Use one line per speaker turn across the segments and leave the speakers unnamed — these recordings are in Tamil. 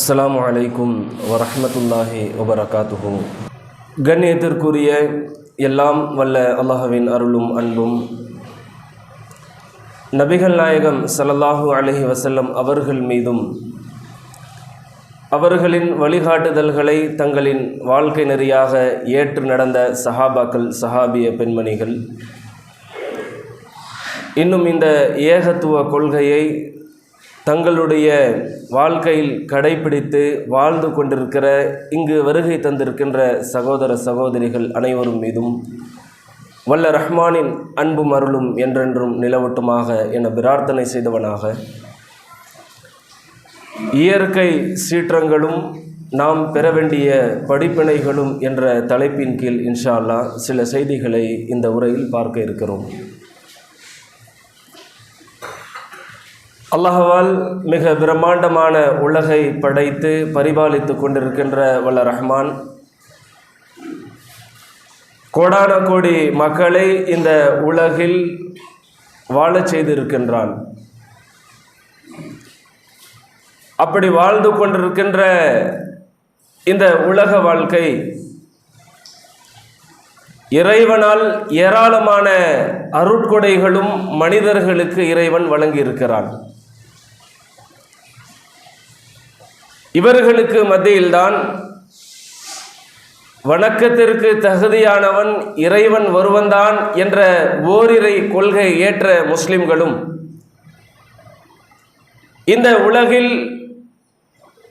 அஸ்ஸலாமு அலைக்கும் வரஹ்மத்துல்லாஹி வபரகாத்துஹு. கண்ணியத்திற்குரிய எல்லாம் வல்ல அல்லாஹ்வின் அருளும் அன்பும் நபிகள் நாயகம் ஸல்லல்லாஹு அலைஹி வஸல்லம் அவர்கள் மீதும் அவர்களின் வழிகாட்டுதல்களை தங்களின் வாழ்க்கை நெறியாக ஏற்று நடந்த சஹாபாக்கள், சஹாபிய பெண்மணிகள், இன்னும் இந்த ஏகத்துவ கொள்கையை தங்களுடைய வாழ்க்கையில் கடைபிடித்து வாழ்ந்து கொண்டிருக்கிற இங்கு வருகை தந்திருக்கின்ற சகோதர சகோதரிகள் அனைவரும் மீதும் வல்ல ரஹ்மானின் அன்பும் அருளும் என்றென்றும் நிலவட்டுமாக என பிரார்த்தனை செய்தவனாக, இயற்கை சீற்றங்களும் நாம் பெற வேண்டிய படிப்பினைகளும் என்ற தலைப்பின் கீழ் இன்ஷா அல்லாஹ் சில செய்திகளை இந்த உரையில் பார்க்க இருக்கிறோம். அல்லாஹ்வால் மிக பிரம்மாண்டமான உலகை படைத்து பரிபாலித்து கொண்டிருக்கின்ற வல்ல ரஹ்மான் கோடான கோடி மக்களை இந்த உலகில் வாழச் செய்திருக்கின்றான். அப்படி வாழ்ந்து கொண்டிருக்கின்ற இந்த உலக வாழ்க்கை இறைவனால் ஏராளமான அருட்கொடைகளும் மனிதர்களுக்கு இறைவன் வழங்கியிருக்கிறான். இவர்களுக்கு மத்தியில்தான் வணக்கத்திற்கு தகுதியானவன் இறைவன் ஒருவன்தான் என்ற ஓரிரை கொள்கை ஏற்ற முஸ்லிம்களும் இந்த உலகில்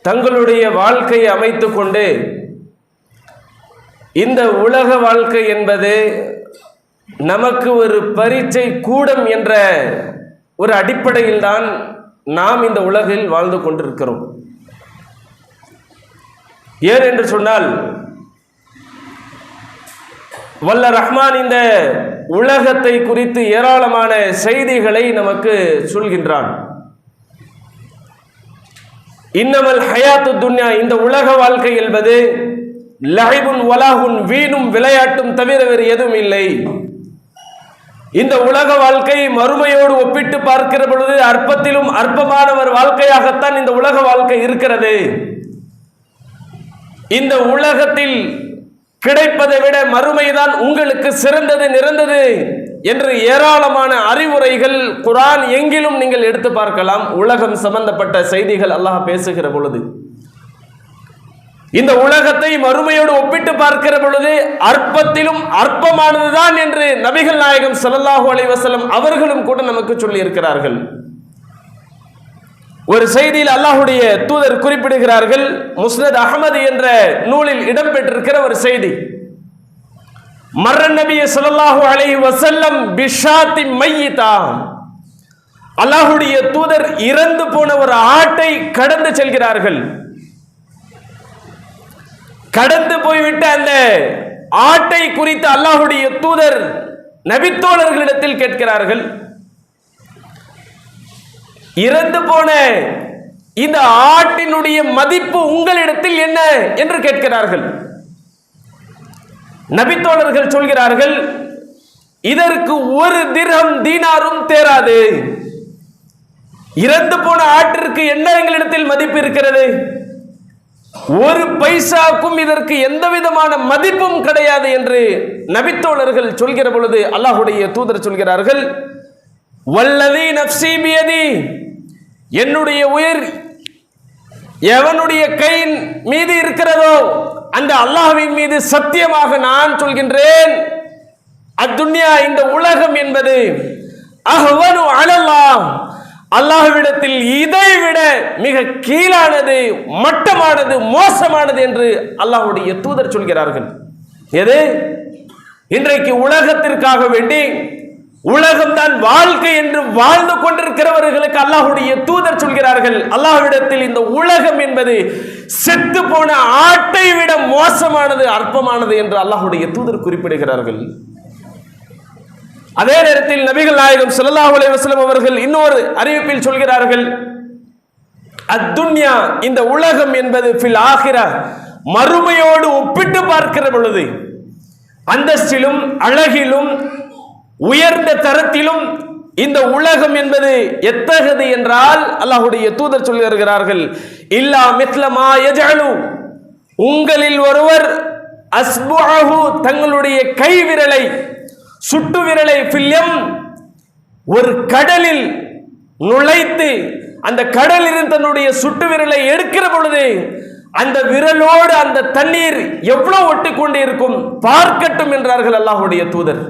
தங்களுடைய வாழ்க்கையை அமைத்து கொண்டு இந்த உலக வாழ்க்கை என்பது நமக்கு ஒரு பரீட்சை கூடம் என்ற ஒரு அடிப்படையில்தான் நாம் இந்த உலகில் வாழ்ந்து கொண்டிருக்கிறோம். ஏன் என்று சொன்னால், வல்ல ரஹ்மான் இந்த உலகத்தை குறித்து ஏராளமான செய்திகளை நமக்கு சொல்கின்றான். இன்னமல் ஹயாத்து துன்யா, இந்த உலக வாழ்க்கை என்பது லஹிபுன் வலாஹுன், வீணும் விளையாட்டும் தவிர வேறு எதுவும் இல்லை. இந்த உலக வாழ்க்கை மறுமையோடு ஒப்பிட்டு பார்க்கிற பொழுது அற்பத்திலும் அற்பமான ஒரு வாழ்க்கையாகத்தான் இந்த உலக வாழ்க்கை இருக்கிறது. இந்த உலகத்தில் கிடைப்பதை விட மறுமைதான் உங்களுக்கு சிறந்தது, நிறந்தது என்று ஏராளமான அறிவுரைகள் குர்ஆன் எங்கிலும் நீங்கள் எடுத்து பார்க்கலாம். உலகம் சம்பந்தப்பட்ட செய்திகள் அல்லாஹ் பேசுகிற பொழுது இந்த உலகத்தை மறுமையோடு ஒப்பிட்டு பார்க்கிற பொழுது அற்பத்திலும் அற்பமானதுதான் என்று நபிகள் நாயகம் ஸல்லல்லாஹு அலைஹி வஸல்லம் அவர்களும் கூட நமக்கு சொல்லி இருக்கிறார்கள். ஒரு செய்தியில் அல்லாஹ்வுடைய தூதர் குறிப்பிடுகிறார்கள், முஸ்னத் அஹ்மது என்ற நூலில் இடம்பெற்றிருக்கிற ஒரு செய்தி. மர்ரன் நபி ஸல்லல்லாஹு அலைஹி வஸல்லம் பிஷாத்தி மையிதா, அல்லாஹ்வுடைய தூதர் இறந்து போன ஒரு ஆட்டை கடந்து செல்கிறார்கள். கடந்து போய்விட்ட அந்த ஆட்டை குறித்து அல்லாஹ்வுடைய தூதர் நபித்தோழர்களிடத்தில் கேட்கிறார்கள், இறந்து போன இந்த ஆட்டினுடைய மதிப்பு உங்களிடத்தில் என்ன என்று கேட்கிறார்கள். நபித்தோழர்கள் சொல்கிறார்கள், இதற்கு ஒரு திர்ஹம் தீனாரும் தேராது. இறந்து போன ஆட்டிற்கு என்ன எங்களிடத்தில் மதிப்பு இருக்கிறது? ஒரு பைசாக்கும் இதற்கு எந்த விதமான மதிப்பும் கிடையாது என்று நபித்தோழர்கள் சொல்கிற பொழுது அல்லாஹ்வுடைய தூதர் சொல்கிறார்கள், வல்லதி நஃப்ஸி பியதி, என்னுடைய உயிர் எவனுடைய கையின் மீது இருக்கிறதோ அந்த அல்லாஹ்வின் மீது சத்தியமாக நான் சொல்கின்றேன், அத்துன்யா, இந்த உலகம் என்பது அஹ்வனு அலல்லாஹ், அல்லாஹ்விடத்தில் இதைவிட மிக கீழானது, மட்டமானது, மோசமானது என்று அல்லாஹ்வுடைய தூதர் சொல்கிறார்கள். எது? இன்றைக்கு உலகத்திற்காக வேண்டி உலகம்தான் வாழ்க்கை என்று வாழ்ந்து கொண்டிருக்கிறவர்களுக்கு அல்லாஹ்வுடைய தூதர் சொல்கிறார்கள், அல்லாஹ்விடத்தில் இந்த உலகம் என்பது செத்து போன ஆட்டை விட மோசமானது, அற்பமானது என்று அல்லாஹ்வுடைய தூதர் குறிப்பிடுகிறார்கள். அதே நேரத்தில் நபிகள் நாயகம் ஸல்லல்லாஹு அலைஹி வஸல்லம் அவர்கள் இன்னொரு அறிவிப்பில் சொல்கிறார்கள், அத்துன்யா, இந்த உலகம் என்பது ஃபில் ஆகிரா, மறுமையோடு ஒப்பிட்டு பார்க்கிற பொழுது அந்தஸ்திலும் அழகிலும் உயர்ந்த தரத்திலும் இந்த உலகம் என்பது எத்தகது என்றால் அல்லாஹ்வுடைய தூதர் சொல்லி வருகிறார்கள், இல்லா மித்லமா யஜஅலு, உங்களில் ஒருவர் அஸ்புஅஹு, தங்களுடைய கை விரலை, சுட்டு விரலை, ஃபில்யம், ஒரு கடலில் நுழைத்து அந்த கடலில் தன்னுடைய சுட்டு விரலை எடுக்கிற பொழுது அந்த விரலோடு அந்த தண்ணீர் எவ்வளவு ஒட்டி கொண்டே இருக்கும் பார்க்கட்டும் என்றார்கள் அல்லாஹ்வுடைய தூதர்.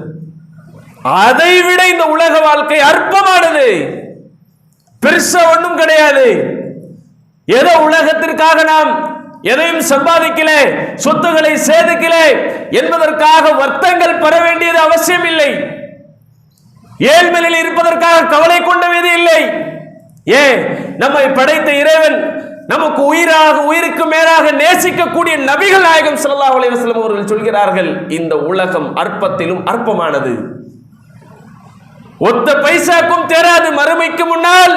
அதைவிட இந்த உலக வாழ்க்கை அற்பமானது, பெருசா ஒன்றும் கிடையாது. ஏதோ உலகத்திற்காக நாம் எதையும் சம்பாதிக்கல, சொத்துக்களை சேதிக்கல என்பதற்காக வர்த்தங்கள் பெற வேண்டியது அவசியம் இல்லை. ஏழ்மையில் இருப்பதற்காக கவலை கொண்ட வேதி இல்லை. ஏன், நம்மை படைத்த இறைவன் நமக்கு உயிராக, உயிருக்கு மேலாக நேசிக்கக்கூடிய நபிகள் நாயகம் ஸல்லல்லாஹு அலைஹி வஸல்லம் அவர்கள் சொல்கிறார்கள், இந்த உலகம் அற்பத்திலும் அற்பமானது, ஒத்த பைசாக்கும் தேராது, மறுமைக்கு முன்னால்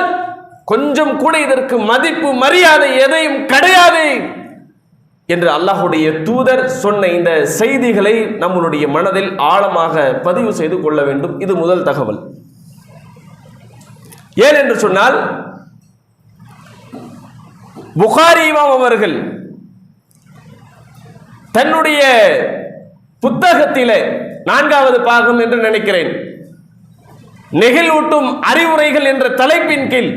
கொஞ்சம் கூட இதற்கு மதிப்பு மரியாதை எதையும் கிடையாது என்று அல்லாஹ்வுடைய தூதர் சொன்ன இந்த செய்திகளை நம்மளுடைய மனதில் ஆழமாக பதிவு செய்து கொள்ள வேண்டும். இது முதல் தகவல். ஏன் என்று சொன்னால், புகாரி இமாம் அவர்கள் தன்னுடைய புத்தகத்திலே 4வது பாகம் என்று நினைக்கிறேன், நெகிழ்வூட்டும் அறிவுரைகள் என்ற தலைப்பின் கீழ்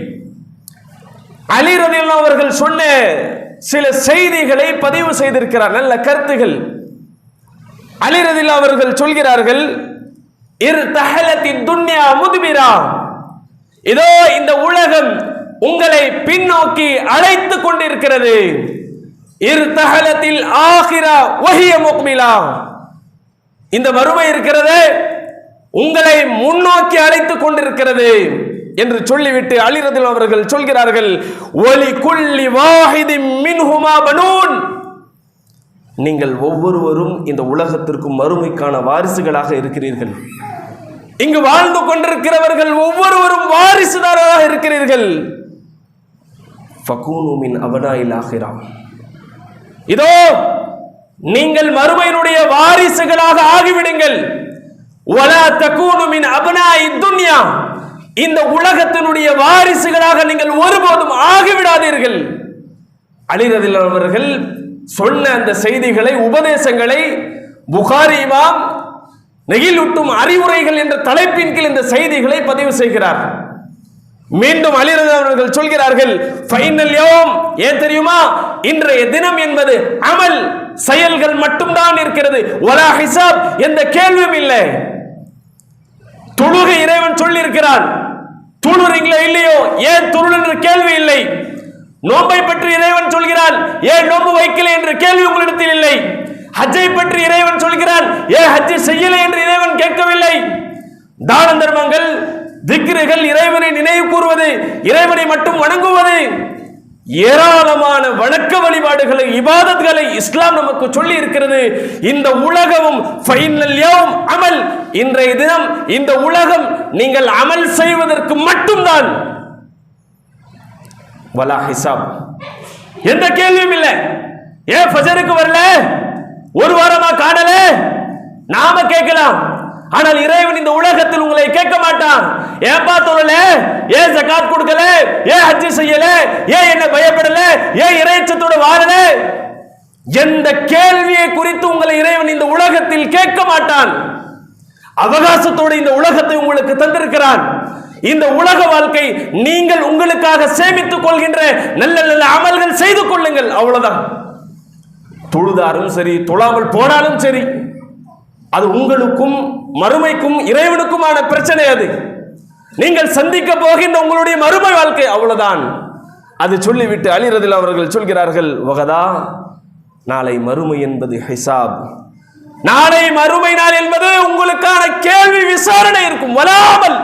அலி ரலியல்லாஹு அவர்கள் சொன்ன சில செய்திகளை பதிவு செய்திருக்கிறார், நல்ல கருத்துகள். அலி ரலியல்லாஹு அவர்கள் சொல்கிறார்கள், இர்தஹலத்தின் துன்யா முதுபிரா, இதோ இந்த உலகம் உங்களை பின்னோக்கி அழைத்து கொண்டிருக்கிறது. இர்தஹலத்தில் ஆகிரா வஹிய முக்மிலா, இந்த மறுமை இருக்கிறது உங்களை முன்னோக்கி அழைத்துக் கொண்டிருக்கிறது என்று சொல்லிவிட்டு அலி ரலியல்லாஹு அவர்கள் சொல்கிறார்கள், ஒலி குல்லி வாஹிதின் மின்ஹுமா பனூன், நீங்கள் ஒவ்வொருவரும் இந்த உலகத்திற்கும் மறுமைக்கான வாரிசுகளாக இருக்கிறீர்கள். இங்கு வாழ்ந்து கொண்டிருக்கிறவர்கள் ஒவ்வொருவரும் வாரிசுதாரராக இருக்கிறீர்கள். ஃபகூனு மின் அபனாயில் ஆகிரா, இதோ நீங்கள் மறுமையினுடைய வாரிசுகளாக ஆகிவிடுங்கள். வலா தகூனு மின் அபனாயி துன்யா, இந்த உலகத்தினுடைய வாரிசுகளாக நீங்கள் ஒருபோதும் ஆகிவிடாதீர்கள். அலி ரலியல்லாஹு அவர்கள் சொன்ன அந்த செய்திகளை, உபதேசங்களை புகாரி இமாம் நெகிழ்வூட்டும் அறிவுரைகள் என்ற தலைப்பின் கீழ் இந்த செய்திகளை பதிவு செய்கிறார். மீண்டும் அலி ரலியல்லாஹு அவர்கள் சொல்கிறார்கள், ஃபைனல் யௌம், ஏன் தெரியுமா, இன்றைய தினம் என்பது அமல் செயல்கள் மட்டும்தான் இருக்கிறது. வலா ஹிசாப், எந்த கேள்வியும் இல்லை. தொழுகை இறைவன் சொல்லி இருக்கிறான், தொழுறீங்களோ இல்லையோ, ஏன் தொழுல் என்ற கேள்வி இல்லை. நோன்பை பற்றி இறைவன் சொல்கிறான், ஏன் நோன்பு வைக்கல என்ற கேள்வி உங்களிடத்தில் இல்லை. ஹஜ்ஜை பற்றி இறைவன் சொல்கிறான், ஏன் ஹஜ்ஜை செய்யலை என்று இறைவன் கேட்கவில்லை. தான தர்மங்கள், திக்ருகள், இறைவனை நினைவு கூறுவது, இறைவனை மட்டும் வணங்குவது, ஏராளமான வணக்க வழிபாடுகளை, இபாதத்களை இஸ்லாம் நமக்கு சொல்லி இருக்கிறது. இந்த உலகமும் ஃபைனல் யௌம் அமல், இன்றைய தினம் இந்த உலகம் நீங்கள் அமல் செய்வதற்கு மட்டும்தான். வலா ஹிசாப், எந்த கேள்வியும் இல்லை. ஏன் ஃபஜருக்கு வரல, ஒரு வாரமா காணல, நாம கேட்கலாம். ஆனால் இறைவன் இந்த உலகத்தில் உங்களை கேட்க மாட்டான். ஏன்பா தொழல, ஏன் ஜகாத் கொடுக்கல, ஏன் ஹஜ் செய்யல, ஏன் என்ன பயப்படல, ஏன் இறைச்சத்தோடு வாழல, எந்த கேள்வியை குறித்து உங்களை இறைவன் இந்த உலகத்தில் கேட்க மாட்டான். அவகாசத்தோடு இந்த உலகத்தை உங்களுக்கு தந்திருக்கிறான். இந்த உலக வாழ்க்கை நீங்கள் உங்களுக்காக சேமித்துக் கொள்கின்ற நல்ல நல்ல அமல்கள் செய்து கொள்ளுங்கள், அவ்வளவுதான். தொழுதாலும் சரி, தொழாமல் போனாலும் சரி, அது உங்களுக்கும் மறுமைக்கும் இறைவனுக்குமான பிரச்சனை. அது நீங்கள் சந்திக்க போகின்ற உங்களுடைய மறுமை வாழ்க்கை, அவ்வளவுதான். அது சொல்லிவிட்டு அலி ரலியல்லாஹு அவர்கள் சொல்கிறார்கள், வகதா, நாளை மறுமை என்பது ஹிசாப், நாளை மறுமை நாள் என்பது உங்களுக்கான கேள்வி விசாரணை இருக்கும். வலாமல்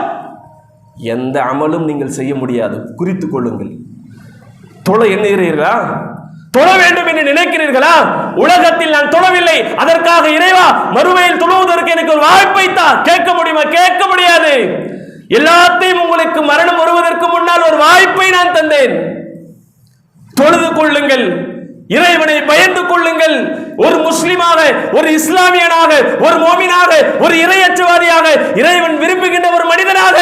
எந்த அமலும் நீங்கள் செய்ய முடியாது, குறித்துக் கொள்ளுங்கள். தொழ எண்ணுகிறீர்களா, தொழ வேண்டும் என்று நினைக்கிறீர்களா? உலகத்தில் நான் தொழவில்லை, அதற்காக இறைவா மறுமையில் தொழுவதற்கு எனக்கு ஒரு வாய்ப்பை தான், கேட்க முடியுமா? கேட்க முடியாது. எல்லாத்தையும் உங்களுக்கு மரணம் வருவதற்கு முன்னால் ஒரு வாய்ப்பை நான் தந்தேன். தொழுது கொள்ளுங்கள், இறைவனை பயந்து கொள்ளுங்கள். ஒரு முஸ்லிமாக, ஒரு இஸ்லாமியனாக, ஒரு மோமினாக, ஒரு இறையற்றவாதியாக, இறைவன் விரும்புகின்ற ஒரு மனிதனாக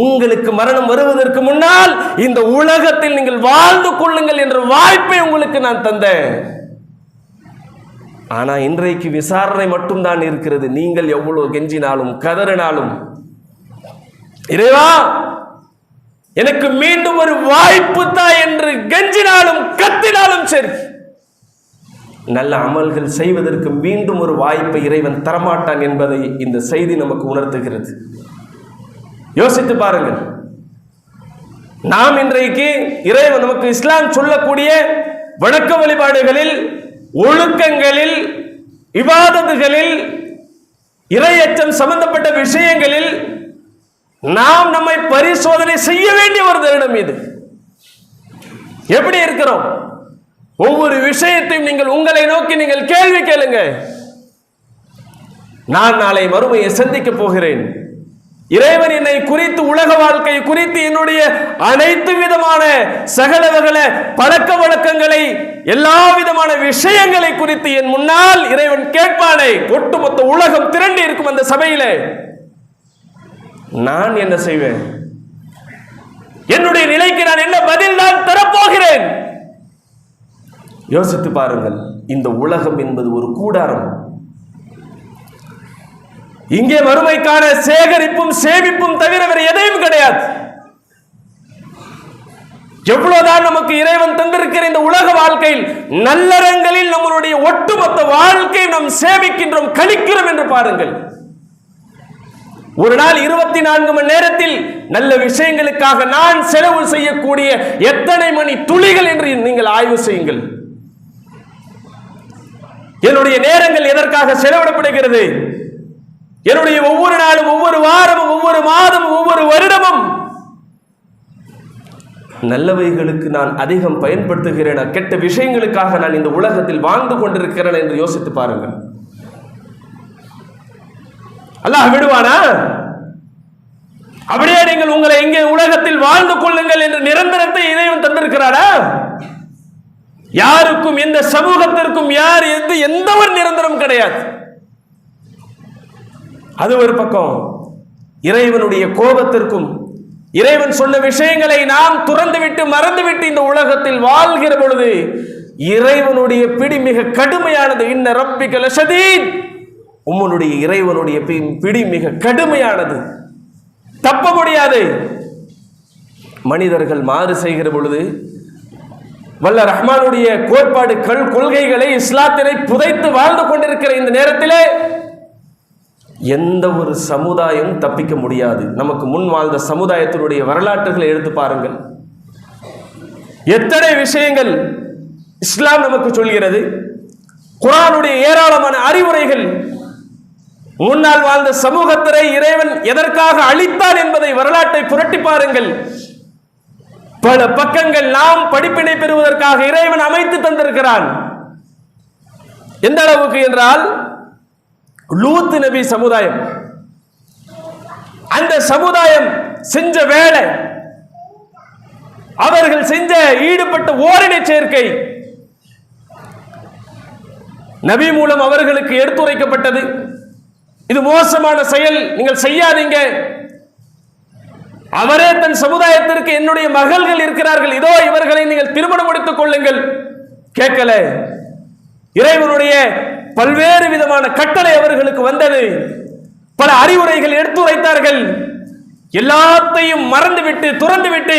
உங்களுக்கு மரணம் வருவதற்கு முன்னால் இந்த உலகத்தில் நீங்கள் வாழ்ந்து கொள்ளுங்கள் என்ற வாய்ப்பை உங்களுக்கு நான் தந்தேன். ஆனா இன்றைக்கு விசாரணை மட்டும்தான் இருக்கிறது. நீங்கள் எவ்வளவு கெஞ்சினாலும் கதறினாலும், இறைவா எனக்கு மீண்டும் ஒரு வாய்ப்பு தான் என்று கெஞ்சினாலும் கத்தினாலும் சரி, நல்ல அமல்கள் செய்வதற்கு மீண்டும் ஒரு வாய்ப்பை இறைவன் தரமாட்டான் என்பதை இந்த செய்தி நமக்கு உணர்த்துகிறது. யோசித்து பாருங்கள். நாம் இன்றைக்கு இறைவன் நமக்கு இஸ்லாம் சொல்லக்கூடிய வணக்க வழிபாடுகளில், ஒழுக்கங்களில், இபாதத்துகளில், இறையச்சம் சம்பந்தப்பட்ட விஷயங்களில் நாம் நம்மை பரிசோதனை செய்ய வேண்டிய ஒரு தருணம் இது. எப்படி இருக்கிறோம்? ஒவ்வொரு விஷயத்தையும் நீங்கள் உங்களை நோக்கி நீங்கள் கேள்வி கேளுங்க. நான் நாளை மறுமையை சந்திக்க போகிறேன். இறைவன் என்னை குறித்து, உலக வாழ்க்கை குறித்து, என்னுடைய அனைத்து விதமான சகல வகல பழக்க வழக்கங்களை, எல்லா விதமான விஷயங்களை குறித்து என் முன்னால் இறைவன் கேட்பானே. ஒட்டுமொத்த உலகம் திரண்டு இருக்கும் அந்த சபையில நான் என்ன செய்வேன்? என்னுடைய நிலைக்கு நான் என்ன பதில் நான் தரப்போகிறேன்? யோசித்து பாருங்கள். இந்த உலகம் என்பது ஒரு கூடாரம். இங்கே மறுமைக்கான சேகரிப்பும் சேமிப்பும் தவிர வேறு எதையும் கிடையாது. எவ்வளவுதான் நமக்கு இறைவன் தந்திருக்கிற இந்த உலக வாழ்க்கையில் நல்லறங்களில் நம்மளுடைய ஒட்டுமொத்த வாழ்க்கையை நாம் சேமிக்கின்றோம், கழிக்கிறோம் என்று பாருங்கள். ஒரு நாள் 24 மணி நேரத்தில் நல்ல விஷயங்களுக்காக நான் செலவு செய்யக்கூடிய எத்தனை மணி துளிகள் என்று நீங்கள் ஆய்வு செய்யுங்கள். என்னுடைய நேரங்கள் எதற்காக செலவிடப்படுகிறது? என்னுடைய ஒவ்வொரு நாளும், ஒவ்வொரு வாரமும், ஒவ்வொரு மாதமும், ஒவ்வொரு வருடமும் நல்லவைகளுக்கு நான் அதிகம் பயன்படுத்துகிறேன், கெட்ட விஷயங்களுக்காக நான் இந்த உலகத்தில் வாழ்ந்து கொண்டிருக்கிறேன் என்று யோசித்து பாருங்கள். அல்லாஹ் விடுவானா? அப்படியே நீங்கள் உங்களை இங்கே உலகத்தில் வாழ்ந்து கொள்ளுங்கள் என்று நிரந்தரத்தை இறைவன் தந்திருக்கிறாரா? யாருக்கும், எந்த சமூகத்திற்கும் யார் எந்த ஒரு நிரந்தரம் கிடையாது. அது ஒரு பக்கம். இறைவனுடைய கோபத்திற்கும், இறைவன் சொன்ன விஷயங்களை நாம் துறந்துவிட்டு மறந்துவிட்டு இந்த உலகத்தில் வாழ்கிற பொழுது இறைவனுடைய பிடி மிக கடுமையானது. இன்ன ரப்பிக லஷதீத், உம்முடைய இறைவனுடைய பிடி மிக கடுமையானது, தப்ப முடியாது. மனிதர்கள் மாறு செய்கிற பொழுது வல்ல ரஹ்மானுடைய கோட்பாடு கொள்கைகளை, இஸ்லாத்தினை புதைத்து வாழ்ந்து கொண்டிருக்கிற இந்த நேரத்திலே எந்த ஒரு சமுதாயம் தப்பிக்க முடியாது. நமக்கு முன் வாழ்ந்த சமுதாயத்தினுடைய வரலாற்றுகளை எடுத்து பாருங்கள். எத்தனை விஷயங்கள் இஸ்லாம் நமக்கு சொல்கிறது. குர்ஆனுடைய ஏராளமான அறிவுரைகள். முன்னால் வாழ்ந்த சமூகத்தினை இறைவன் எதற்காக அழித்தான் என்பதை வரலாற்றை புரட்டி பாருங்கள். பல பக்கங்கள் நாம் படிப்பினை பெறுவதற்காக இறைவன் அமைத்து தந்திருக்கிறான். எந்த அளவுக்கு என்றால், லூத் நபி சமுதாயம், அந்த சமுதாயம் செஞ்ச வேலை, அவர்கள் செஞ்ச ஈடுபட்ட ஓரின சேர்க்கை நபி மூலம் அவர்களுக்கு எடுத்துரைக்கப்பட்டது. இது மோசமான செயல், நீங்கள் செய்யாதீங்க. அவரே தன் சமுதாயத்திற்கு என்னுடைய மகள்கள் இருக்கிறார்கள், இதோ இவர்களை நீங்கள் திருமணம் முடித்துக் கொள்ளுங்கள். கேட்கல. இறைவனுடைய பல்வேறு விதமான கட்டளை அவர்களுக்கு வந்தது. பல அறிவுரைகள் எடுத்துரைத்தார்கள். எல்லாத்தையும் மறந்துவிட்டு துறந்துவிட்டு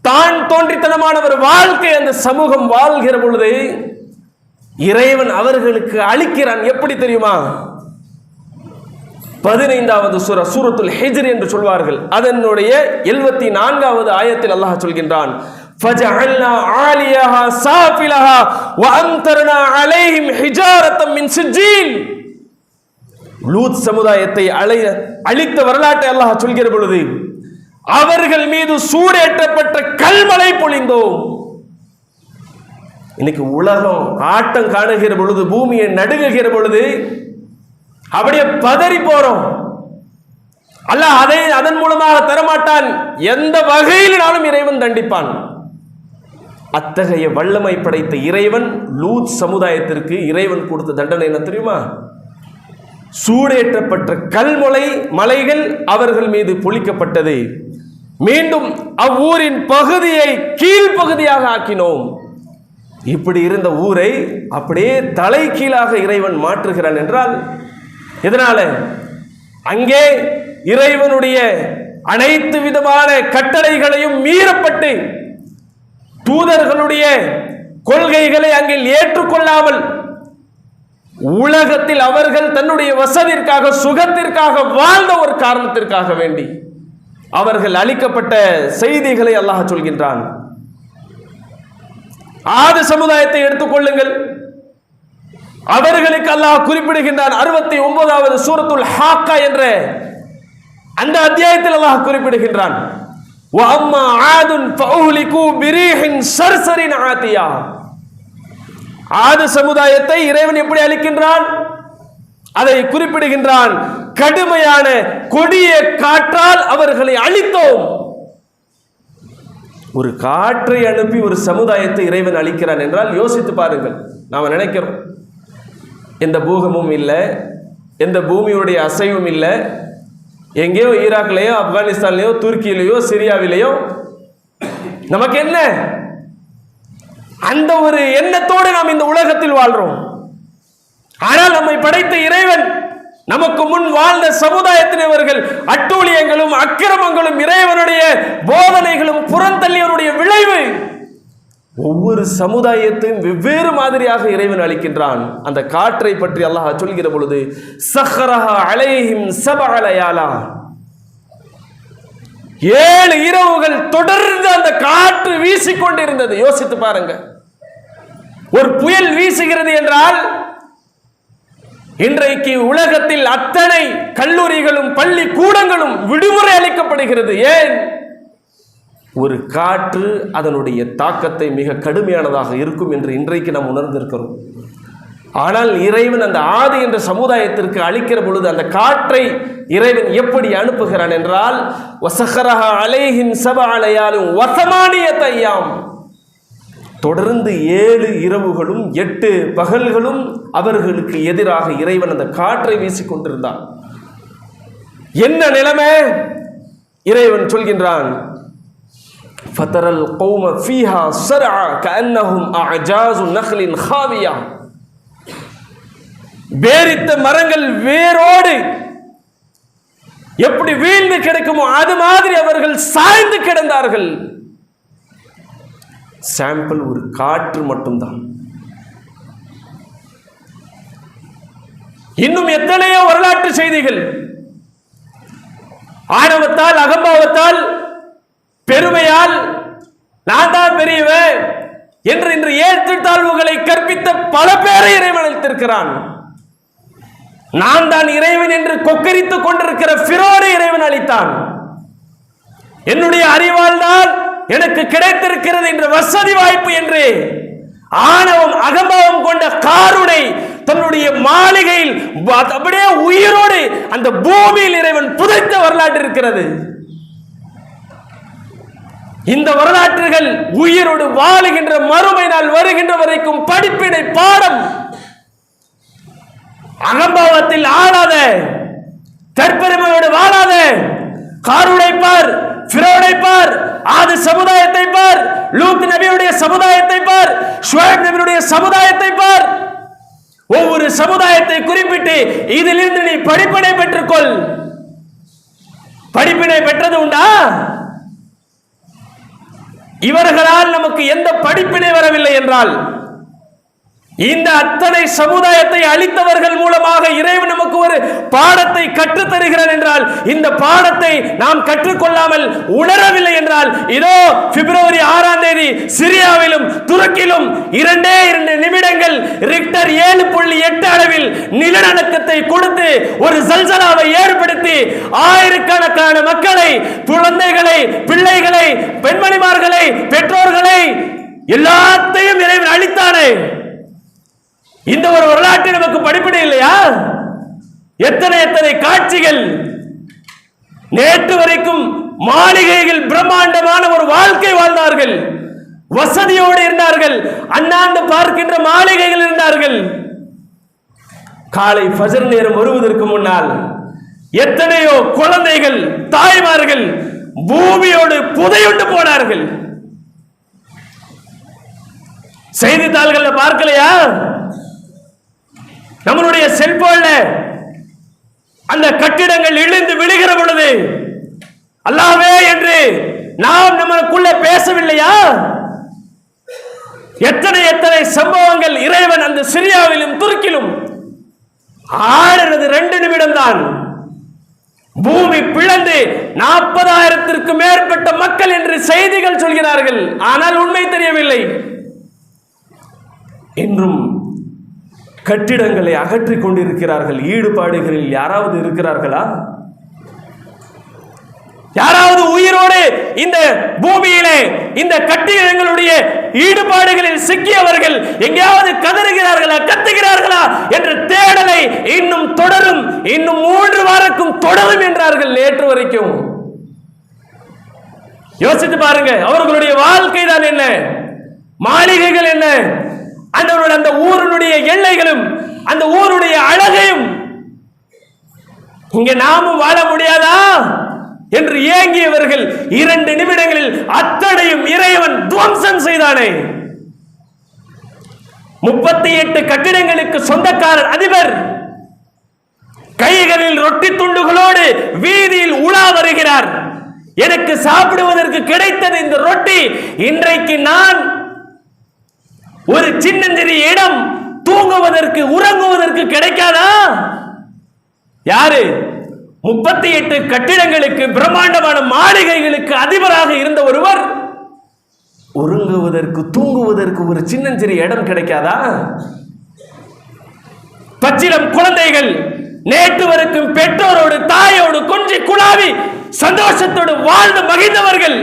தான் தோன்றித்தனமான ஒரு வாழ்க்கை அந்த சமூகம் வாழ்கிற பொழுது இறைவன் அவர்களுக்கு அளிக்கிறான். எப்படி தெரியுமா? 15வது சூரா, சூரத்துல் ஹிஜ்ர் என்று சொல்வார்கள். அதனுடைய 74வது ஆயத்தில் அல்லாஹ் சொல்கின்றான், فَجَعَلْنَا عَالِيَهَا سَافِلَهَا وَأَمْطَرْنَا عَلَيْهِمْ حِجَارَةً مِّن سِجِّيلٍ. லூத் சமுதாயத்தை அழித்த வரலாற்றை அல்லாஹ் சொல்கிற பொழுது அவர்கள் மீது சூடேற்றப்பட்ட கல்மழை பொழிந்தோம். இன்னைக்கு உலகம் ஆட்டம் காணுகிற பொழுது, பூமியை நடுங்குகிற பொழுது அப்படியே பதறி போறோம். அல்லாஹ் அதன் மூலமாக தரமாட்டான். எந்த வகையிலும் இறைவன் தண்டிப்பான். அத்தகைய வல்லமை படைத்த இறைவன் லூத் சமுதாயத்திற்கு இறைவன் கொடுத்த தண்டனை என்ன தெரியுமா? சூடேற்றப்பட்ட மலைகள் அவர்கள் மீது பொழிக்கப்பட்டது. மீண்டும் அவ்வூரின் பகுதியை கீழ்ப்பகுதியாக ஆக்கினோம். இப்படி இருந்த ஊரை அப்படியே தலை கீழாக இறைவன் மாற்றுகிறான் என்றால் இதனால அங்கே இறைவனுடைய அனைத்து விதமான கட்டளைகளையும் மீறப்பட்டு தூதர்களுடைய கொள்கைகளை அங்கே ஏற்றுக்கொள்ளாமல் உலகத்தில் அவர்கள் தன்னுடைய வசதிற்காக சுகத்திற்காக வாழ்ந்த ஒரு காரணத்திற்காக வேண்டி அவர்கள் அளிக்கப்பட்ட செய்திகளை அல்லாஹ் சொல்கின்றான். ஆது சமுதாயத்தை எடுத்துக்கொள்ளுங்கள். அவர்களுக்கு அல்லாஹ் குறிப்பிடுகின்றான் 69வது சூரத்துல் ஹாக்கா என்ற அந்த அத்தியாயத்தில் அல்லாஹ் குறிப்பிடுகின்றான். வஅம்மா ஆதுன் ஃபஉஹ்லிகு பிரீஹின் ஸர்ஸரின் ஆதியா. ஆது சமுதாயத்தை இறைவன் எப்படி அளிக்கின்றான்? அதை குறிப்பிடுகின்றான். கடுமையான கொடிய காற்றால் அவர்களை அழித்தோம். ஒரு காற்றை அனுப்பி ஒரு சமுதாயத்தை இறைவன் அளிக்கிறான் என்றால் யோசித்து பாருங்கள். நாம் நினைக்கிறோம் எந்த பூகமும் இல்லை, எந்த பூமியுடைய அசைவும் இல்லை, எங்கேயோ ஈராக்லேயோ ஆப்கானிஸ்தான்லேயோ துருக்கியிலேயோ சிரியாவிலேயோ நமக்கு என்ன, அந்த ஒரு எண்ணத்தோடு நாம் இந்த உலகத்தில் வாழ்றோம். ஆனால் நம்மை படைத்த இறைவன் நமக்கு முன் வாழ்ந்த சமுதாயத்தினவர்கள் அட்டூழியங்களும் அக்கிரமங்களும் இறைவனுடைய போதனைகளும் புறந்தள்ளியவருடைய விளைவு. ஒவ்வொரு சமுதாயத்தையும் வெவ்வேறு மாதிரியாக இறைவன் அளிக்கின்றான். அந்த காற்றை பற்றி அல்லாஹ் சொல்கிற பொழுது சஹரஹா அலைஹிம் சபஅ லயாலா, 7 இரவுகள் தொடர்ந்து அந்த காற்று வீசிக்கொண்டிருந்தது. யோசித்து பாருங்க, ஒரு புயல் வீசுகிறது என்றால் இன்றைக்கு உலகத்தில் அத்தனை கல்லூரிகளும் பள்ளி கூடங்களும் விடுமுறை அளிக்கப்படுகிறது. ஏன்? ஒரு காற்று அதனுடைய தாக்கத்தை மிக கடுமையானதாக இருக்கும் என்று இன்றைக்கு நாம் உணர்ந்திருக்கிறோம். ஆனால் இறைவன் அந்த ஆதி என்ற சமுதாயத்திற்கு அளிக்கிற பொழுது அந்த காற்றை இறைவன் எப்படி அனுப்புகிறான் என்றால் வசஹரஹா அலைஹிம் சபஅ லயாலின் வஸமானியத அய்யாம், தொடர்ந்து 7 இரவுகளும் 8 பகல்களும் அவர்களுக்கு எதிராக இறைவன் அந்த காற்றை வீசிக்கொண்டிருந்தான். என்ன நிலைமை? இறைவன் சொல்கின்றான், ஃபதரல் கௌம ஃபீஹா ஸர்ஆ கஅன்னஹும் அஅஜாஸு நக்லின் ஹாவியா. பேரித்த மரங்கள் வேரோடு எப்படி வீழ்ந்து கிடக்குமோ அது மாதிரி அவர்கள் சாய்ந்து கிடந்தார்கள். சாம்பிள் ஒரு காற்று மட்டும்தான். இன்னும் எத்தனையோ வரலாற்று செய்திகள் ஆணவத்தால் அகம்பாவத்தால் பெருமையால் நான் தான் பெரியவன் என்று இன்று ஏற்றத்தாழ்வுகளை கற்பித்த பல பேரை இறைவன் அளித்திருக்கிறான். நான் தான் இறைவன் என்று கொக்கரித்துக் கொண்டிருக்கிற ஃபிரௌனை இறைவன் அளித்தான். என்னுடைய அறிவால் தான் எனக்கு கிடைத்திருக்கிறது என்ற வசதி வாய்ப்பு என்று ஆணவம் அகம்பாவம் கொண்ட காரூனை தன்னுடைய மாளிகையில் அப்படியே உயிரோடு அந்த பூமியில் இறைவன் புதைத்த வரலாற்று இருக்கிறது. இந்த வரலாற்றுகள் உயிரோடு வாழுகின்ற மறுமை நாள் வருகின்ற வரைக்கும் படிப்பினை பாடம். அகம்பாவத்தில் ஆளாத, தற்பெருமையோடு வாழாத, காரூனை பார், ஃபிரௌனை பார், ஆது சமுதாயத்தை பார், லூத் நபியுடைய சமுதாயத்தை பார், ஷுவைப் நபியுடைய சமுதாயத்தை பார். ஒவ்வொரு சமுதாயத்தை குறிப்பிட்டு இதிலிருந்து நீ படிப்பினை பெற்றுக்கொள். படிப்பினை பெற்றது உண்டா? இவர்களால் நமக்கு எந்த படிப்பினை வரவில்லை என்றால் இந்த அத்தனை சமுதாயத்தை அளித்தவர்கள் மூலமாக இறைவன் நமக்கு ஒரு பாடத்தை கற்றுத் தருகிறான் என்றால் இந்த பாடத்தை நாம் கற்றுக்கொள்ளாமல் உணரவில்லை என்றால் இதோ பிப்ரவரி 6ஆம் தேதி சிரியாவிலும் துருக்கிலும் 2 நிமிடங்கள் ரிக்டர் 7.8 அளவில் நிலநடுக்கத்தை கொடுத்து ஒரு சல்சலாவை ஏற்படுத்தி ஆயிரக்கணக்கான மக்களை, குழந்தைகளை, பிள்ளைகளை, பெண்மணிமார்களை, பெற்றோர்களை எல்லாத்தையும் இறைவன் அளித்தானே. இந்த ஒரு வரலாற்று நமக்கு படிப்பினை இல்லையா? எத்தனை எத்தனை காட்சிகள். நேற்று வரைக்கும் மாளிகைகள் பிரம்மாண்டமான ஒரு வாழ்க்கை வாழ்ந்தார்கள், வசதியோடு இருந்தார்கள், அண்ணாந்து பார்க்கின்ற மாளிகைகள் இருந்தார்கள். காலை ஃபஜர் நேரம் வருவதற்கு முன்னால் எத்தனையோ குழந்தைகள், தாய்மார்கள் பூமியோடு புதையுண்டு போனார்கள். செய்தித்தாள்கள்ல பார்க்கலையா? நம்மளுடைய செல்போன்ல அந்த கட்டிடங்கள் இழிந்து விழுகிற பொழுது அல்லாஹ்வே என்று நாம் நமக்குள்ள பேசவில்லையா? எத்தனை எத்தனை சம்பவங்கள் இறைவன் அந்த சிரியாவிலும் துருக்கிலும் ஆடுறது 2 நிமிடம் தான். பூமி பிளந்து 40,000ற்கு மேற்பட்ட மக்கள் என்று செய்திகள் சொல்கிறார்கள். ஆனால் உண்மை தெரியவில்லை. இன்றும் கட்டிடங்களை அகற்றிக் கொண்டிருக்கிறார்கள். ஈடுபாடுகளில் யாராவது இருக்கிறார்களா? யாராவது உயிரோடு இந்த பூமியிலே இந்த கட்டிடங்களுடைய ஈடுபாடுகளில் சிக்கியவர்கள் எங்கேயாவது கதறுகிறார்களா, கத்துகிறார்களா என்ற தேடலை இன்னும் தொடரும். இன்னும் 3 வாரக்கும் தொடரும் என்றார்கள் நேற்று வரைக்கும். யோசித்து பாருங்க, அவர்களுடைய வாழ்க்கை தான் என்ன, மாளிகைகள் என்ன, அந்த ஊருடைய எல்லைகளும் அந்த ஊருடைய அழகையும் இங்க நாமும் வாழ முடியாதா என்று ஏங்கியவர்கள் 2 நிமிடங்களில் அத்தனையும் இறைவன் துவம்சம் செய்தானே. 38 கட்டிடங்களுக்கு சொந்தக்காரர் அதிபர் கைகளில் ரொட்டி துண்டுகளோடு வீதியில் உலா வருகிறார். எனக்கு சாப்பிடுவதற்கு கிடைத்தது இந்த ரொட்டி, இன்றைக்கு நான் ஒரு சின்னஞ்சிறிய இடம் தூங்குவதற்கு உறங்குவதற்கு கிடைக்காதா? யாரு? 38 கட்டிடங்களுக்கு பிரம்மாண்டமான மாளிகைகளுக்கு அதிபராக இருந்த ஒருவர் உறங்குவதற்கு தூங்குவதற்கு ஒரு சின்னஞ்சிறிய இடம் கிடைக்காதா? பச்சிலம் குழந்தைகள் நேற்று வரைக்கும் பெற்றோரோடு தாயோடு கொஞ்சி குழாவி சந்தோஷத்தோடு வாழ்ந்து மகிழ்ந்தவர்கள்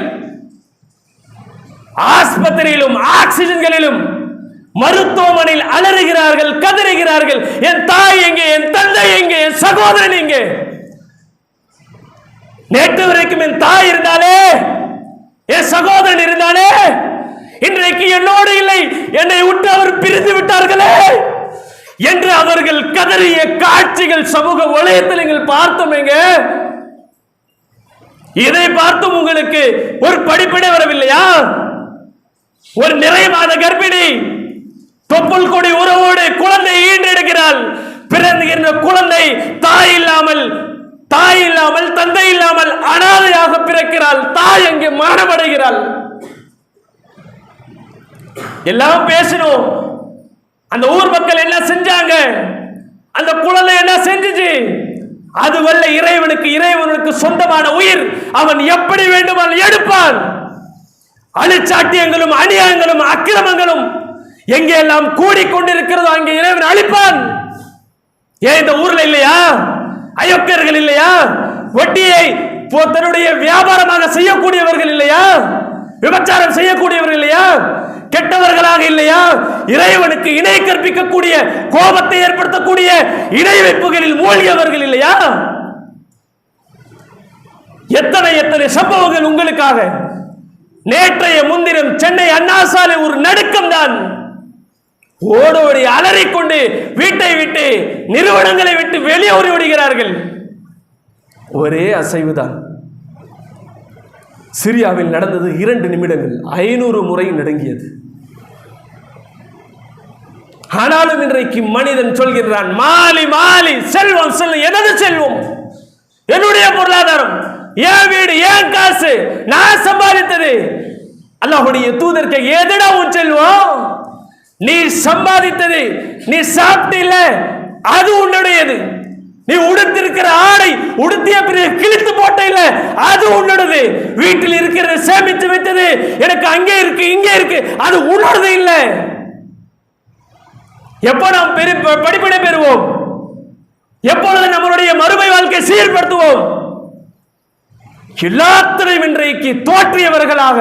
ஆஸ்பத்திரியிலும் ஆக்சிஜன்களிலும் மருத்துவமனையில் அலறுகிறார்கள், கதறுகிறார்கள். என் தாய் எங்கே, என் தந்தை எங்கே, என் சகோதரன் எங்கே? நேற்று வரைக்கும் என் தாய் இருந்தாலே, என் சகோதரன் இருந்தாலே, இன்றைக்கு என்னோடு இல்லை, என்னை விட்டு அவர் பிரிந்து விட்டார்களே என்று அவர்கள் கதறிய காட்சிகள் சமூக வலையத்தில் நீங்கள் பார்த்தோமேங்க. இதை பார்த்தும் உங்களுக்கு ஒரு படிப்பினை வரவில்லையா? ஒரு நிறைமாத கர்ப்பிணி தொப்புள் கொடி உறவோடு குழந்தை ஈன்றெடுக்கிறாள். பிறந்துகின்ற குழந்தை தாய் இல்லாமல் தந்தை இல்லாமல் அனாதையாக பிறக்கிறாள். தாய் அங்கே மரணமடைகிறாள். எல்லாம் பேசணும். அந்த ஊர் மக்கள் என்ன செஞ்சாங்க, அந்த குழந்தை என்ன செஞ்சுச்சு? அதுவல்ல இறைவனுக்கு சொந்தமான உயிர். அவன் எப்படி வேண்டுமானால் எடுப்பான். அழிச்சாட்டியங்களும் அநியாயங்களும் அக்கிரமங்களும் எங்கெல்லாம் கூடிக்கொண்டிருக்கிறதோ அங்கே இறைவன் அழிப்பான். ஏன் இந்த ஊர்ல இல்லையா? அயோக்கியர்கள் இல்லையா? வட்டியை தன்னுடைய வியாபாரமாக செய்யக்கூடியவர்கள் இல்லையா? விபச்சாரம் செய்யக்கூடியவர்கள் இல்லையா? கெட்டவர்களாக இல்லையா? இறைவனுக்கு இணை கற்பிக்கக்கூடிய, கோபத்தை ஏற்படுத்தக்கூடிய இணை வைப்புகளில் மூழ்கியவர்கள் இல்லையா? எத்தனை எத்தனை சம்பவங்கள் உங்களுக்காக. நேற்றைய முன்தினம் சென்னை அண்ணா சாலை ஒரு நடுக்கம் தான். ஓடோடி அலறிக்கொண்டு வீட்டை விட்டு நிறுவனங்களை விட்டு வெளியே ஓடி ஓடுகிறார்கள். ஒரே அசைவுதான். சிரியாவில் நடந்தது 2 நிமிடங்கள், 500 முறை நடுங்கியது. ஆனாலும் இன்றைக்கு மனிதன் சொல்கிறான், மாலி மாலி, செல்வம் செல்வம். எனது செல்வம், என்னுடைய பொருளாதாரம், என் வீடு, என் காசு, நான் சம்பாதித்தது. அல்லாஹ்வுடைய தூதருக்கு எதுடா உன் செல்வம்? நீ சம்பாதித்தது, நீ சாப்பிட்டில்ல, அது உன்னுடையது. நீ உடுத்திருக்கிற ஆடை உடுத்திய பிறகு கிழித்து போட்ட இல்ல, அது உன்னோடது. வீட்டில் இருக்கிறது சேமித்து வைத்தது, எனக்கு அங்கே இருக்கு இங்கே இருக்கு, அது உன்னோடது இல்ல. எப்போ நாம் படிப்பினை பெறுவோம்? எப்பொழுது நம்மளுடைய மறுமை வாழ்க்கை சீர்படுத்துவோம்? எல்லாத்திலையும் இன்றைக்கு தோற்றியவர்களாக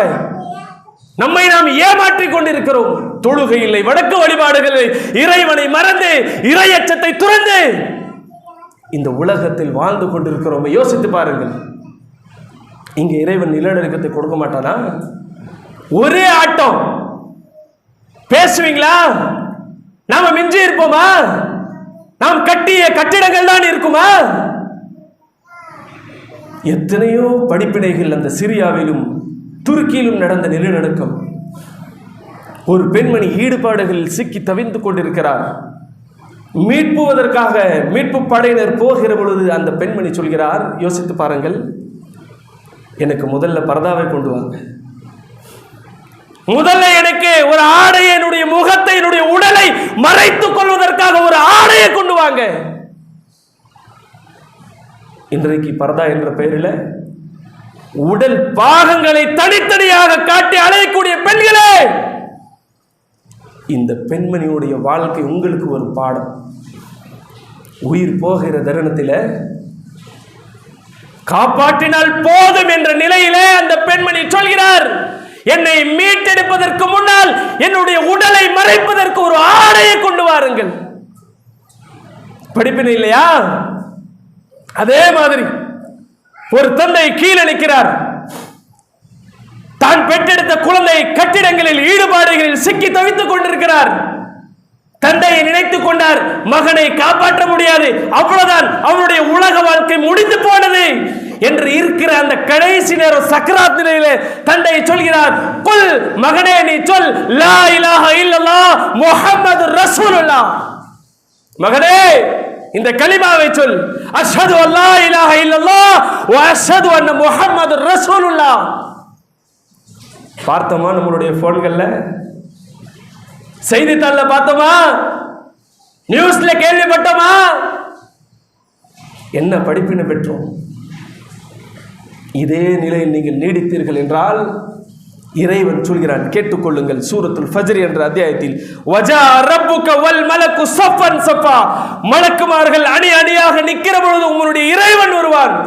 நம்மை நாம் ஏமாற்றிக் கொண்டிருக்கிறோம். தொழுகை இல்லை, வணக்க வழிபாடுகள், இறைவனை மறந்து இறையச்சத்தை துறந்து இந்த உலகத்தில் வாழ்ந்து கொண்டிருக்கிறோம். யோசித்து பாருங்கள். இங்க இறைவன் நிலநடுக்கத்தை கொடுக்க மாட்டானா? ஒரே ஆட்டம் பேசுவீங்களா? நாம மிஞ்சி இருப்போமா? நாம் கட்டிய கட்டிடங்கள் தான் இருக்குமா? எத்தனையோ படிப்பினைகள் அந்த சிரியாவிலும் துருக்கியிலும் நடந்த நிலநடுக்கம். ஒரு பெண்மணி ஈடுபாடுகளில் சிக்கி தவிந்து கொண்டிருக்கிறார். மீட்புவதற்காக மீட்பு படையினர் போகிற பொழுது அந்த பெண்மணி சொல்கிறார், யோசித்து பாருங்கள், எனக்கு முதல்ல பரதாவை கொண்டு வாங்க, முதல்ல எனக்கு ஒரு ஆடையை, என்னுடைய முகத்தை, என்னுடைய உடலை மறைத்துக் கொள்வதற்காக ஒரு ஆடையை கொண்டு வாங்க. இன்றைக்கு பரதா என்ற பெயரில் உடல் பாகங்களை தனித்தனியாக காட்டி அலையக்கூடிய பெண்களே, இந்த பெண்மணியுடைய வாழ்க்கை உங்களுக்கு ஒரு பாடம். உயிர் போகிற தருணத்தில் காப்பாற்றினால் போதும் என்ற நிலையிலே அந்த பெண்மணி சொல்கிறார், என்னை மீட்டெடுப்பதற்கு முன்னால் என்னுடைய உடலை மறைப்பதற்கு ஒரு ஆடையை கொண்டு வாருங்கள். படிப்பினை இல்லையா? அதே மாதிரி ஒரு தந்தை கீழே நிற்கிறார். தான் பெற்றெடுத்த குழந்தை கட்டிடங்களில் ஈடுபாடுகளில் சிக்கி தவித்துக் கொண்டிருக்கிறார். தந்தையை நினைத்துக் கொண்டார், மகனை காப்பாற்ற முடியாது, அவ்வளவுதான், அவருடைய உலக வாழ்க்கை முடிந்து போனது என்று இருக்கிற அந்த கடைசி நேரம் சக்கராத் நிலையிலே தந்தை சொல்கிறார், குல் மகனே நீ சொல், லா இலாஹ இல்லல்லாஹ் முஹம்மது ரசூலுல்லாஹ். மகனே இந்த கலிமாவை சொல், அஷ்ஹது அல்லா இலாஹ இல்லல்லாஹ் வ அஷ்ஹது அன்ன முஹம்மது ரசூலுல்லாஹ். பார்த்தோமா நம்மளுடைய போன்கள்ல, செய்தித்தாள்ல பார்த்தோமா, நியூஸ்ல கேள்விப்பட்டோமா? என்ன படிப்பினை பெற்றோம்? இதே நிலையில் நீங்கள் நீடித்தீர்கள் என்றால் இறைவன் சொல்கிறான், கேட்டுக்கொள்ளுங்கள். சூரத்துல் ஃபஜ்ர் என்ற அத்தியாயத்தில், வஜா ரப்புக வல் மலக்கு ஸஃபன் ஸஃபா, மலக்குமார்கள் அணி அணியாக நிற்கிற பொழுது உங்களுடைய இறைவன் வருவான்.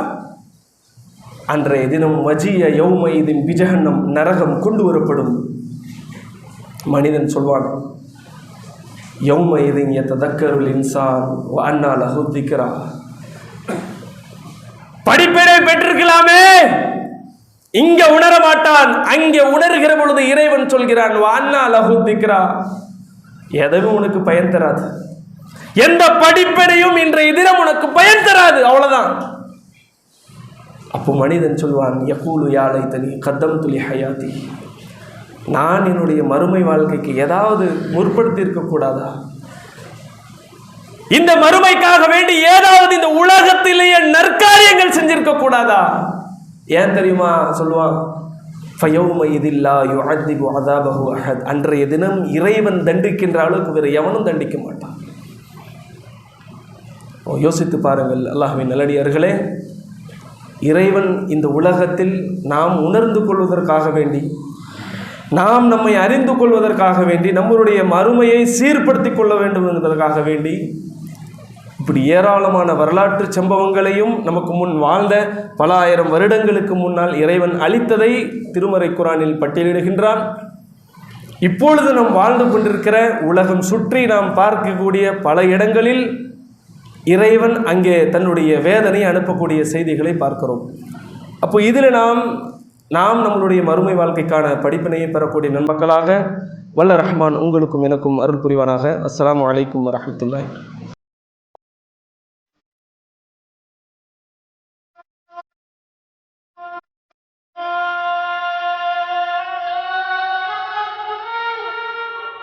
அன்றைய தினம் வஜிய யௌமைதின் பிஜஹன்னம், நரகம் கொண்டு வரப்படும். மனிதன் சொல்வான், யௌமைதின் யததக்கருல் இன்சான் வ அன்னா லஹு திக்ரா. படிப்பினை பெற்றிருக்கலாமே, இங்க உணர மாட்டான், அங்கே உணர்கிற பொழுது இறைவன் சொல்கிறான், வ அன்னா லஹு திக்ரா. எதுவும் உனக்கு பயன் தராது, எந்த படிப்பினையும் இன்றைய தினம் உனக்கு பயன் தராது, அவ்வளவுதான். அப்போ மனிதன் சொல்வான், யகூலு யா லைத்தனி கத்தம்து லி ஹயாத்தி, நான் என்னுடைய மறுமை வாழ்க்கைக்கு ஏதாவது முற்படுத்தி இருக்கக்கூடாதா? இந்த மறுமைக்காக வேண்டி ஏதாவது இந்த உலகத்திலேயே நற்காரியங்கள் செஞ்சிருக்க கூடாதா? ஏன் தெரியுமா சொல்லுவான், ஃபயௌமைதில்லா யுஅதிபு அஸாபஹு அஹத். அன்றைய தினம் இறைவன் தண்டிக்கின்ற அளவுக்கு வேறு எவனும் தண்டிக்க மாட்டான். யோசித்து பாருங்கள் அல்லாஹ்வின் நல்லடியார்களே, இறைவன் இந்த உலகத்தில் நாம் உணர்ந்து கொள்வதற்காக வேண்டி, நாம் நம்மை அறிந்து கொள்வதற்காக வேண்டி, நம்மளுடைய மறுமையை சீர்படுத்திக் கொள்ள வேண்டும் என்பதற்காக வேண்டி இப்படி ஏராளமான வரலாற்று சம்பவங்களையும் நமக்கு முன் வாழ்ந்த பல ஆயிரம் வருடங்களுக்கு முன்னால் இறைவன் அளித்ததை திருமறை குர்ஆனில் பட்டியலிடுகின்றான். இப்பொழுது நாம் வாழ்ந்து கொண்டிருக்கிற உலகம் சுற்றி நாம் பார்க்கக்கூடிய பல இடங்களில் இறைவன் அங்கே தன்னுடைய வேதனை அனுப்பக்கூடிய செய்திகளை பார்க்கிறோம். அப்போ இதில் நாம் நம்மளுடைய மறுமை வாழ்க்கைக்கான படிப்பினையை பெறக்கூடிய நன்மக்களாக வல்ல ரஹ்மான் உங்களுக்கும் எனக்கும் அருள் புரிவானாக. அஸ்ஸலாமு அலைக்கும் வரஹ்மத்துல்லாஹி.